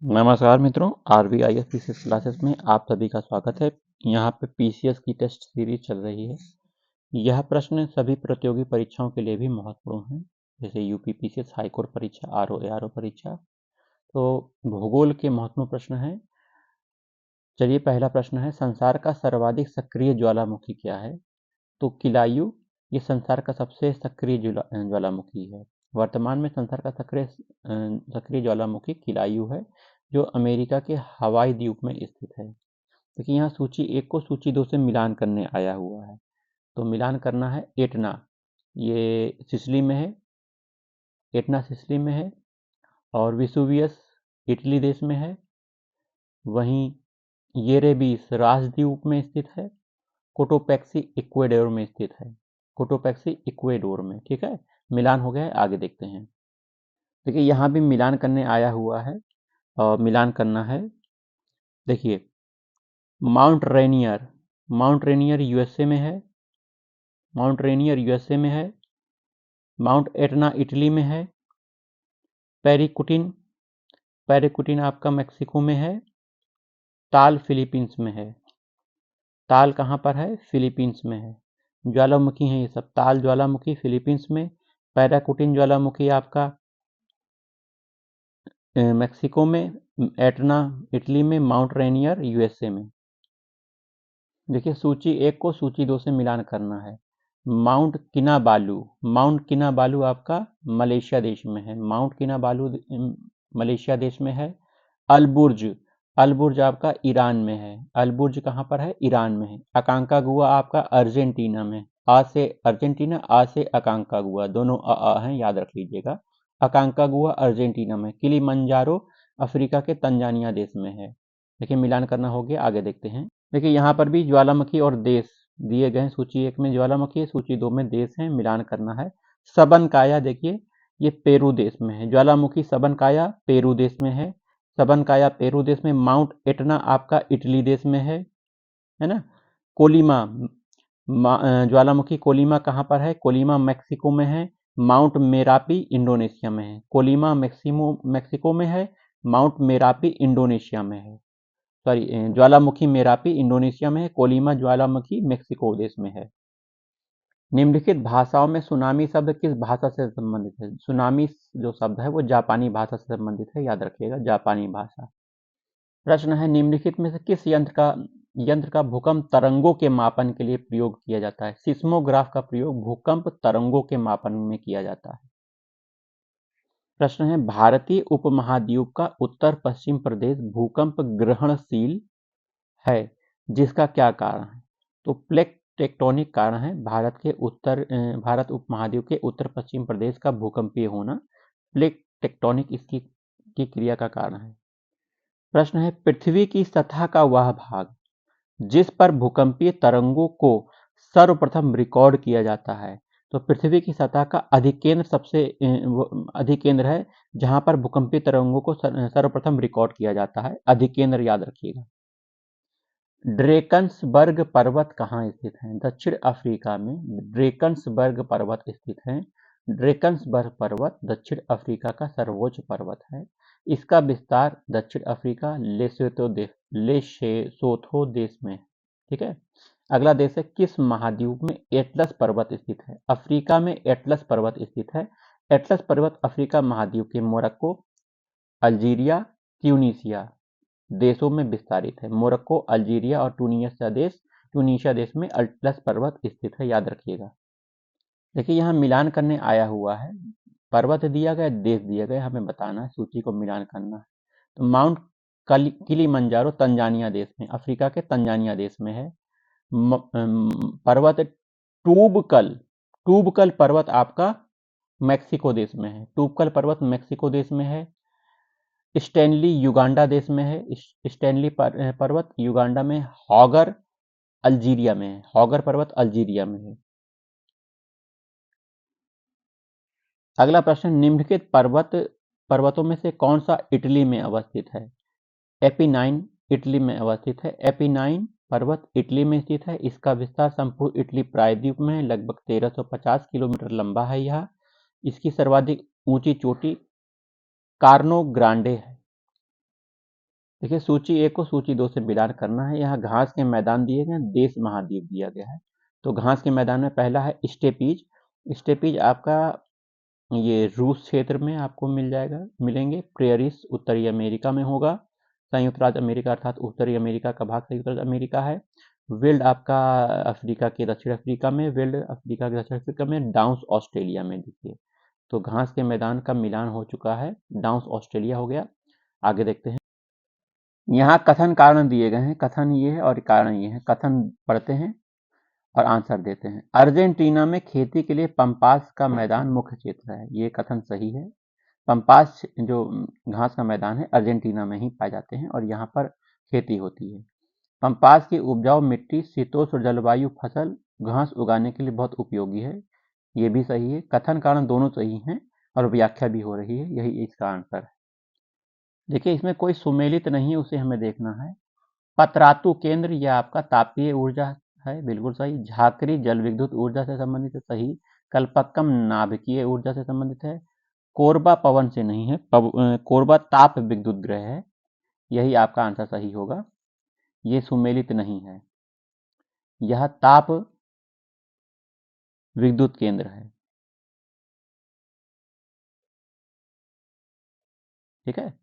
नमस्कार मित्रों, आरवीआईएस PCS classes में आप सभी का स्वागत है। यहाँ पे पीसीएस की टेस्ट सीरीज चल रही है। यह प्रश्न सभी प्रतियोगी परीक्षाओं के लिए भी महत्वपूर्ण है, जैसे यूपी पीसीएस, हाईकोर्ट परीक्षा, आरओ एआरओ परीक्षा। तो भूगोल के महत्वपूर्ण प्रश्न है। चलिए, पहला प्रश्न है, संसार का सर्वाधिक सक्रिय ज्वालामुखी क्या है? तो किलायु ये संसार का सबसे सक्रिय ज्वालामुखी है। वर्तमान में संसार का सक्रिय ज्वालामुखी किलायु है, जो अमेरिका के हवाई द्वीप में स्थित है। देखिए, यहाँ सूची 1 को सूची 2 से मिलान करने आया हुआ है। तो मिलान करना है। एटना ये सिसिली में है, एटना सिसिली में है, और विसुवियस इटली देश में है। वहीं येरेबीस राजद्वीप में स्थित है। कोटोपैक्सी इक्वेडोर में स्थित है, कोटोपैक्सी इक्वेडोर में। ठीक है, मिलान हो गया है। आगे देखते हैं। देखिए, यहाँ भी मिलान करने आया हुआ है और मिलान करना है। देखिए, माउंट रेनियर यूएसए में है, माउंट रेनियर यूएसए में है। माउंट एटना इटली में है। पेरिकुटिन पेरिकुटिन आपका मैक्सिको में है। ताल फिलीपींस में है। ताल कहाँ पर है? फिलीपींस में है। ज्वालामुखी हैं ये सब। ताल ज्वालामुखी फिलीपींस में, पैराकुटिन ज्वालामुखी आपका मैक्सिको में, एटना इटली में, माउंट रेनियर यूएसए में। देखिए, सूची 1 को सूची 2 से मिलान करना है। माउंट किनाबालू आपका मलेशिया देश में है। माउंट किनाबालू मलेशिया देश में है। अलबुर्ज अलबुर्ज आपका ईरान में है। अलबुर्ज कहाँ पर है? ईरान में है। अकांकागुआ आपका अर्जेंटीना में। आ से अर्जेंटीना, आ से अकांकागुआ, दोनों अ हैं, याद रख लीजिएगा। अकांकागुआ अर्जेंटीना में। किलिमंजारो अफ्रीका के तंजानिया देश में है। देखिए, मिलान करना हो गया। आगे देखते हैं। देखिए, यहाँ पर भी ज्वालामुखी और देश दिए गए हैं। सूची 1 में ज्वालामुखी है, सूची 2 में देश है। मिलान करना है। सबनकाया, देखिए ये पेरू देश में है। ज्वालामुखी सबनकाया पेरू देश में है। सबनकाया पेरू देश में। माउंट एटना आपका इटली देश में है ना। कोलिमा ज्वालामुखी कोलिमा कहाँ पर है? कोलिमा मैक्सिको में है। माउंट मेरापी इंडोनेशिया में है। कोलिमा मैक्सिको में है। माउंट मेरापी इंडोनेशिया में है। सॉरी, ज्वालामुखी मेरापी इंडोनेशिया में है। कोलिमा ज्वालामुखी मैक्सिको देश में है। निम्नलिखित भाषाओं में सुनामी शब्द किस भाषा से संबंधित है? सुनामी जो शब्द है वो जापानी भाषा से संबंधित है, याद रखिएगा, जापानी भाषा। प्रश्न है, निम्नलिखित में से किस यंत्र का भूकंप तरंगों के मापन के लिए प्रयोग किया जाता है? सिस्मोग्राफ का प्रयोग भूकंप तरंगों के मापन में किया जाता है। प्रश्न है, भारतीय उपमहाद्वीप का उत्तर पश्चिम प्रदेश भूकंप ग्रहणशील है, जिसका क्या कारण है? तो प्लेट टेक्टोनिक कारण है। भारत उपमहाद्वीप के उत्तर पश्चिम प्रदेश का भूकंपीय होना प्लेट टेक्टोनिक इसकी की क्रिया का कारण है। प्रश्न है, पृथ्वी की सतह का वह भाग जिस पर भूकंपीय तरंगों को सर्वप्रथम रिकॉर्ड किया जाता है। तो पृथ्वी की सतह का अधिकेंद्र सबसे अधिकेंद्र है, जहां पर भूकंपीय तरंगों को सर्वप्रथम रिकॉर्ड किया जाता है। अधिकेंद्र याद रखिएगा। ड्रेकन्सबर्ग पर्वत कहाँ स्थित हैं? दक्षिण अफ्रीका में ड्रेकन्सबर्ग पर्वत स्थित हैं। ड्रेकन्सबर्ग पर्वत दक्षिण अफ्रीका का सर्वोच्च पर्वत है। इसका विस्तार दक्षिण अफ्रीका लेसोथो देश में है। ठीक है। अगला देश है, किस महाद्वीप में एटलस पर्वत स्थित है? अफ्रीका में एटलस पर्वत स्थित है। एटलस पर्वत अफ्रीका महाद्वीप के मोरक्को, अल्जीरिया, ट्यूनीशिया देशों में विस्तारित है। मोरक्को, अल्जीरिया और ट्यूनीशिया देश में एटलस पर्वत स्थित है, याद रखिएगा। देखिए, यहाँ मिलान करने आया हुआ है। पर्वत दिया गया, देश दिया गया, हमें बताना है, सूची को मिलान करना है। तो माउंट किलिमंजारो तंजानिया देश में, अफ्रीका के तंजानिया देश में है। पर्वत टूबकल पर्वत आपका मैक्सिको देश में है। टूबकल पर्वत मैक्सिको देश में है। स्टैनली युगांडा देश में है। स्टैनली पर्वत युगांडा में। हॉगर अल्जीरिया में है। हॉगर पर्वत अल्जीरिया में है। अगला प्रश्न, निम्नलिखित पर्वतों में से कौन सा इटली में अवस्थित है? एपिनाइन इटली में अवस्थित है। एपिनाइन पर्वत इटली में स्थित है। इसका विस्तार संपूर्ण इटली प्रायद्वीप में है। लगभग 1350 किलोमीटर लंबा है यह। इसकी सर्वाधिक ऊंची चोटी कार्नो ग्रांडे है। देखिए सूची 1 को सूची 2 से मिलान करना है। यहाँ घास के मैदान दिए गए हैं, देश महाद्वीप दिया गया है। तो घास के मैदान में पहला है स्टेपीज। स्टेपीज आपका ये रूस क्षेत्र में आपको मिलेंगे। प्रेयरीज उत्तरी अमेरिका में होगा। संयुक्त राज्य अमेरिका अर्थात उत्तरी अमेरिका का भाग संयुक्त राज्य अमेरिका है। विल्ड आपका अफ्रीका के दक्षिण अफ्रीका में, विल्ड अफ्रीका के दक्षिण अफ्रीका में, डाउन्स ऑस्ट्रेलिया में। देखिए तो घास के मैदान का मिलान हो चुका है, डाउन्स ऑस्ट्रेलिया हो गया। आगे देखते हैं। यहाँ कथन कारण दिए गए हैं। कथन ये है और कारण ये है। कथन पढ़ते हैं और आंसर देते हैं। अर्जेंटीना में खेती के लिए पंपास का मैदान मुख्य क्षेत्र है। ये कथन सही है। पंपास जो घास का मैदान है अर्जेंटीना में ही पाए जाते हैं और यहाँ पर खेती होती है। पंपास की उपजाऊ मिट्टी शीतोष्ण जलवायु फसल घास उगाने के लिए बहुत उपयोगी है। ये भी सही है। कथन कारण दोनों सही हैं और व्याख्या भी हो रही है। यही इसका आंसर है। देखिए इसमें कोई सुमेलित नहीं है, उसे हमें देखना है। पतरातु केंद्र यह आपका तापीय ऊर्जा है, बिल्कुल सही। झाकरी जल विद्युत ऊर्जा से संबंधित है, सही। कल्पक्कम नाभिकीय ऊर्जा से संबंधित है। कोरबा पवन से नहीं है, कोरबा ताप विद्युत ग्रह है। यही आपका आंसर सही होगा। ये सुमेलित नहीं है, यह ताप विद्युत केंद्र है। ठीक है।